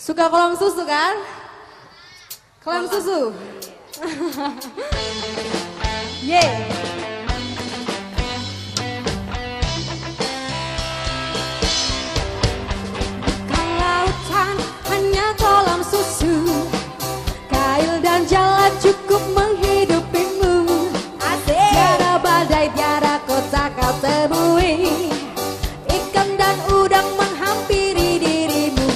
Suka kolam susu kan? Kolam susu. Yeay. Bukan lautan, hanya kolam susu. Kail dan jala cukup menghidupimu. Tiada badai, tiada kota kau temui. Ikan dan udang menghampiri dirimu.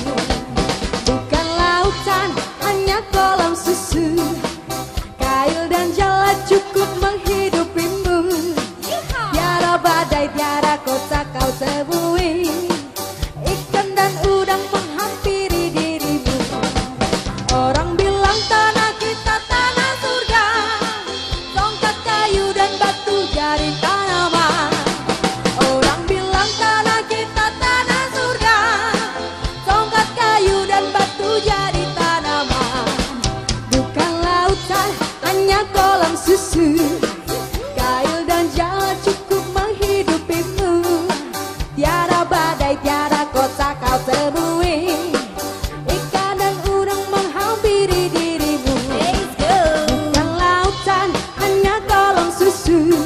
Bukan lautan, hanya kolam susu. Kail dan jala cukup menghidupimu. Tiada badai, tiada kota kau temui. Ikan dan udang menghampiri dirimu. Orang bilang tanah kita tanah surga. Tongkat kayu dan batu jadi tanaman. Orang bilang tanah kita tanah surga. Tongkat kayu dan batu jadi tanaman. Bukan lautan, hanya kolam susu. Kail dan jala cukup menghidupimu. Tiada badai, tiada kota kau temui. Ikan dan udang menghampiri dirimu. Bukan lautan, hanya kolam susu.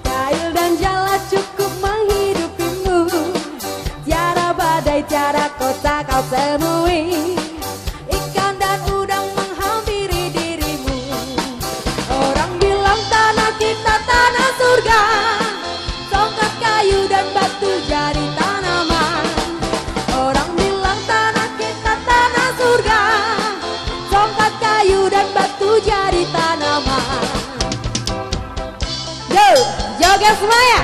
Kail dan jala cukup menghidupimu. Tiada badai, tiada kota kau temui. Ikan dan udang menghampiri dirimu. Orang bilang tanah kita tanah surga. Tongkat kayu dan batu jadi tanaman. Orang bilang tanah kita tanah surga. Tongkat kayu dan batu jadi tanaman. Yo, joget semuanya.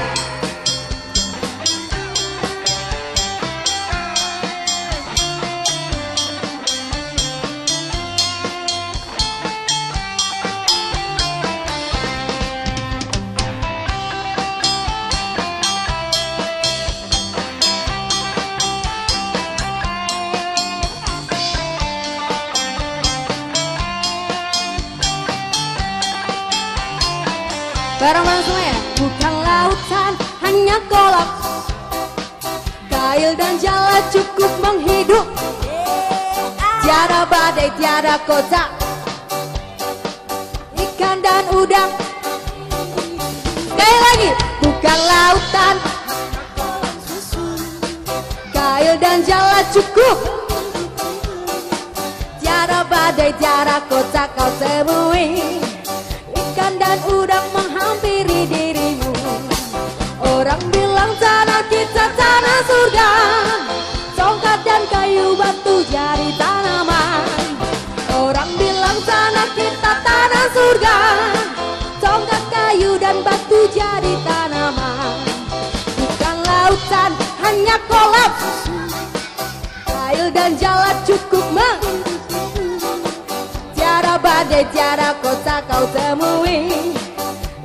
Bareng-bareng semuanya. Bukan lautan, hanya kolam. Kail dan jala cukup menghidup. Tiada badai, tiada kota. Ikan dan udang. Sekali lagi. Bukan lautan, kail dan jala cukup. Tiada badai, tiada kota kau temui. Ikan dan udang menghampiri dirimu. Orang bilang tanah kita tanah surga. Tongkat dan kayu batu jadi tanaman. Orang bilang tanah kita tanah surga. Tongkat kayu dan batu jadi tanaman. Bukan lautan, hanya kolam. Kail dan jala cukup tiada badai, tiada kota kau temui.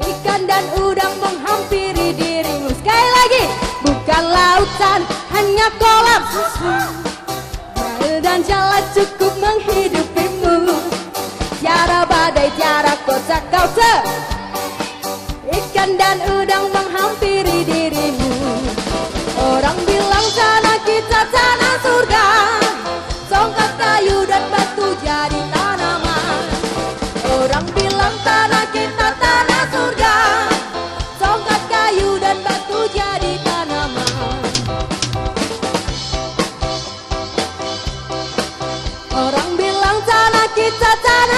Ikan dan udang menghampiri dirimu. Sekali lagi. Bukan lautan, hanya kolam. Kail dan jala cukup menghidupimu. Tiada badai, tiada kota kau ikan dan udang menghampiri dirimu. Orang bilang tanah kita tanah surga. Tongkat kayu dan batu jadi tanaman. Orang bilang tanah kita tanah surga. Tongkat kayu dan batu jadi tanaman. Orang bilang tanah kita tanah